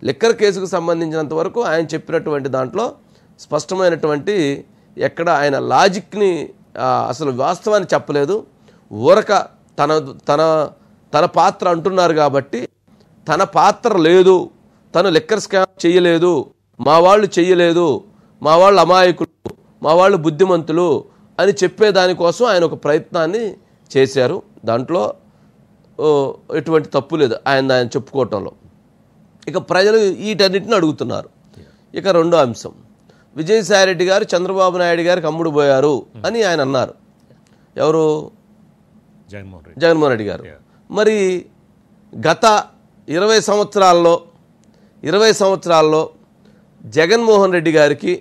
Liquor కేసుకు సంబంధించినంత వరకు ఆయన చెప్పినటువంటి దాంట్లో స్పష్టమైనటువంటి ఎక్కడ ఆయన లాజిక్ని అసలు వాస్తవాన్ని చెప్పలేదు. ఊరక తన తన తన పాత్ర అంటున్నారు కాబట్టి తన పాత్ర లేదు, తను లిక్కర్ స్కామ్ చేయలేదు, మా వాళ్ళు చెయ్యలేదు, మా వాళ్ళు అమాయకులు, మా వాళ్ళు బుద్ధిమంతులు అని చెప్పేదానికోసం ఆయన ఒక ప్రయత్నాన్ని చేశారు. దాంట్లో ఎటువంటి తప్పు లేదు ఆయన చెప్పుకోవటంలో. ఇక ప్రజలు వీటన్నిటిని అడుగుతున్నారు. ఇక రెండో అంశం, విజయసాయిరెడ్డి గారు చంద్రబాబు నాయుడు గారికి అమ్ముడు పోయారు అని ఆయన అన్నారు. ఎవరు? జగన్మోహన్ రెడ్డి గారు. మరి గత 20 సంవత్సరాల్లో జగన్మోహన్ రెడ్డి గారికి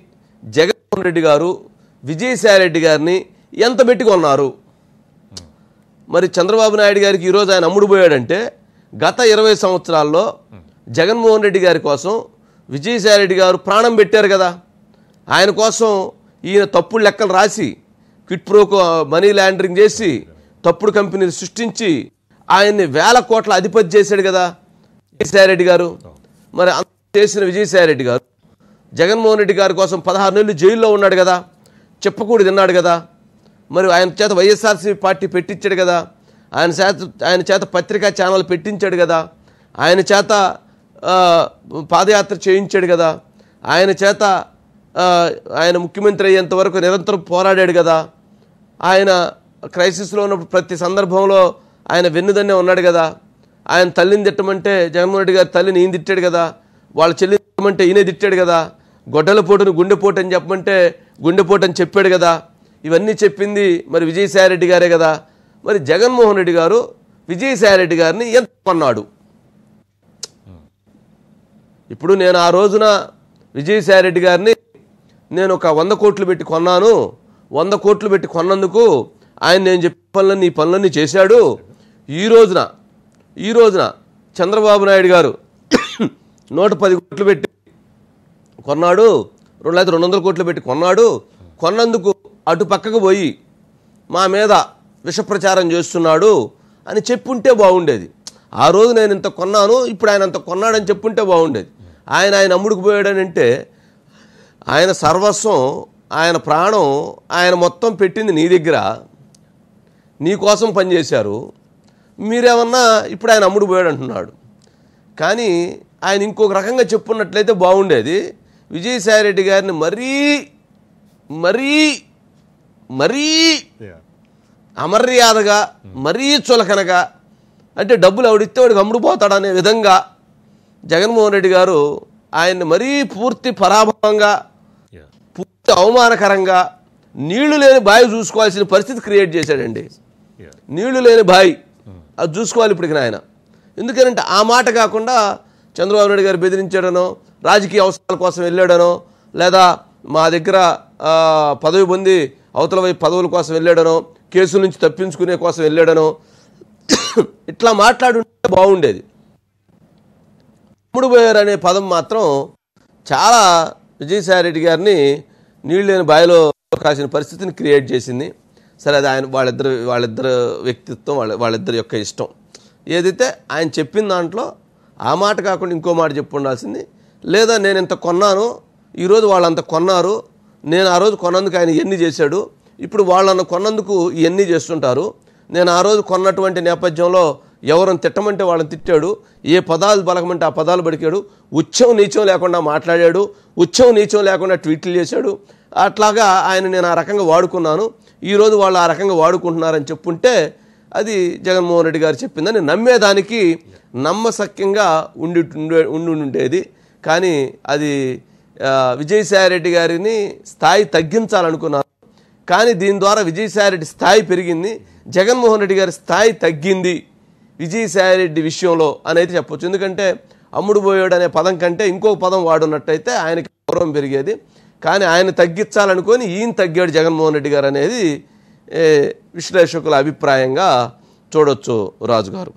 జగన్మోహన్ రెడ్డి గారు విజయసాయిరెడ్డి గారిని ఎంత పెట్టి కొన్నారు? మరి చంద్రబాబు నాయుడు గారికి ఈరోజు ఆయన అమ్ముడు పోయాడంటే గత 20 సంవత్సరాల్లో జగన్మోహన్ రెడ్డి గారి కోసం విజయసాయిరెడ్డి గారు ప్రాణం పెట్టారు కదా. ఆయన కోసం ఈయన తప్పుడు లెక్కలు రాసి క్విట్ ప్రోకో మనీ లాండరింగ్ చేసి తప్పుడు కంపెనీలు సృష్టించి ఆయన్ని 1000 కోట్ల అధిపతి చేశాడు కదా విజయసాయిరెడ్డి గారు. మరి అంత చేసిన విజయసాయిరెడ్డి గారు జగన్మోహన్ రెడ్డి గారి కోసం 16 నెలలు జైల్లో ఉన్నాడు కదా, చెప్పకూడదు తిన్నాడు కదా. మరి ఆయన చేత వైఎస్ఆర్సీపీ పార్టీ పెట్టించాడు కదా, ఆయన చేత పత్రికా ఛానల్ పెట్టించాడు కదా, ఆయన చేత పాదయాత్ర చేయించాడు కదా, ఆయన చేత ఆయన ముఖ్యమంత్రి అయ్యేంత వరకు నిరంతరం పోరాడాడు కదా, ఆయన క్రైసిస్లో ఉన్నప్పుడు ప్రతి సందర్భంలో ఆయన వెన్నుదన్నే ఉన్నాడు కదా, ఆయన తల్లిని తిట్టమంటే జగన్మోహన్ రెడ్డి గారి తల్లిని ఈయన తిట్టాడు కదా, వాళ్ళ చెల్లిని తిట్టమంటే ఈయనే తిట్టాడు కదా, గొడ్డలపోటును గుండెపోటు అని చెప్పమంటే గుండెపోటు అని చెప్పాడు కదా. ఇవన్నీ చెప్పింది మరి విజయసాయిరెడ్డి గారే కదా. మరి జగన్మోహన్ రెడ్డి గారు విజయసాయిరెడ్డి గారిని ఎంత కొన్నాడు? ఇప్పుడు నేను ఆ రోజున విజయసాయిరెడ్డి గారిని నేను ఒక 100 కోట్లు పెట్టి కొన్నాను, 100 కోట్లు పెట్టి కొన్నందుకు ఆయన నేను చెప్పే ఈ పనులన్నీ చేశాడు. ఈ రోజున చంద్రబాబు నాయుడు గారు 110 కోట్లు పెట్టి కొన్నాడు, 200 కోట్లు పెట్టి కొన్నాడు, కొన్నందుకు అటు పక్కకు పోయి మా మీద విషప్రచారం చేస్తున్నాడు అని చెప్పుంటే బాగుండేది. ఆ రోజు నేను ఇంత కొన్నాను, ఇప్పుడు ఆయన అంత కొన్నాడని చెప్పుంటే బాగుండేది. ఆయన అమ్ముడుకు పోయాడని అంటే ఆయన సర్వస్వం, ఆయన ప్రాణం, ఆయన మొత్తం పెట్టింది నీ దగ్గర, నీ కోసం పనిచేశారు. మీరేమన్నా ఇప్పుడు ఆయన అమ్ముడు పోయాడు అంటున్నాడు. కానీ ఆయన ఇంకొక రకంగా చెప్పున్నట్లయితే బాగుండేది. విజయసాయిరెడ్డి గారిని మరీ అమర్యాదగా, మరీ చులకనగా, అంటే డబ్బులు ఎవడిస్తే వాడికి అమ్ముడు పోతాడనే విధంగా జగన్మోహన్ రెడ్డి గారు ఆయన్ని మరీ పూర్తి పరాభవంగా, పూర్తి అవమానకరంగా, నీళ్లు లేని బావి చూసుకోవాల్సిన పరిస్థితి క్రియేట్ చేశాడండి. నీళ్లు లేని బావి అది చూసుకోవాలి ఇప్పటికి ఆయన. ఎందుకంటే ఆ మాట కాకుండా చంద్రబాబు నాయుడు గారు బెదిరించాడనో, రాజకీయ అవసరాల కోసం వెళ్ళాడనో, లేదా మా దగ్గర పదవి పొంది అవతల వైపు పదవుల కోసం వెళ్ళాడనో, కేసుల నుంచి తప్పించుకునే కోసం వెళ్ళాడనో ఇట్లా మాట్లాడుంటే బాగుండేది. అమ్ముడు పోయారు అనే పదం మాత్రం చాలా విజయసాయిరెడ్డి గారిని నీళ్ళు లేని బావిలో కాసిన పరిస్థితిని క్రియేట్ చేసింది. సరే, అది ఆయన వాళ్ళిద్దరు వ్యక్తిత్వం, వాళ్ళిద్దరి యొక్క ఇష్టం. ఏదైతే ఆయన చెప్పిన దాంట్లో ఆ మాట కాకుండా ఇంకో మాట చెప్పు ఉండాల్సింది. లేదా నేను ఇంత కొన్నాను, ఈరోజు వాళ్ళంత కొన్నారు, నేను ఆ రోజు కొన్నందుకు ఆయన ఇవన్నీ చేశాడు, ఇప్పుడు వాళ్ళన్న కొన్నందుకు ఇవన్నీ చేస్తుంటారు. నేను ఆ రోజు కొన్నటువంటి నేపథ్యంలో ఎవరిని తిట్టమంటే వాళ్ళని తిట్టాడు, ఏ పదాలు బలకమంటే ఆ పదాలు బడికాడు, ఉచ్చం నీచం లేకుండా మాట్లాడాడు, ఉచ్చం నీచం లేకుండా ట్వీట్లు చేశాడు. అట్లాగా ఆయన నేను ఆ రకంగా వాడుకున్నాను, ఈరోజు వాళ్ళు ఆ రకంగా వాడుకుంటున్నారని చెప్పుంటే అది జగన్మోహన్ రెడ్డి గారు చెప్పిందని నమ్మేదానికి నమ్మశక్యంగా ఉండేది. కానీ అది విజయసాయిరెడ్డి గారిని స్థాయి తగ్గించాలనుకున్నారు. కానీ దీని ద్వారా విజయసాయిరెడ్డి స్థాయి పెరిగింది, జగన్మోహన్ రెడ్డి గారి స్థాయి తగ్గింది విజయసాయిరెడ్డి విషయంలో అనేది చెప్పొచ్చు. ఎందుకంటే అమ్ముడు పోయాడు అనే పదం కంటే ఇంకొక పదం వాడున్నట్టయితే ఆయనకి గౌరవం పెరిగేది. కానీ ఆయన తగ్గించాలనుకొని ఈయన తగ్గాడు జగన్మోహన్ రెడ్డి గారు అనేది విశ్లేషకుల అభిప్రాయంగా చూడొచ్చు రాజుగారు.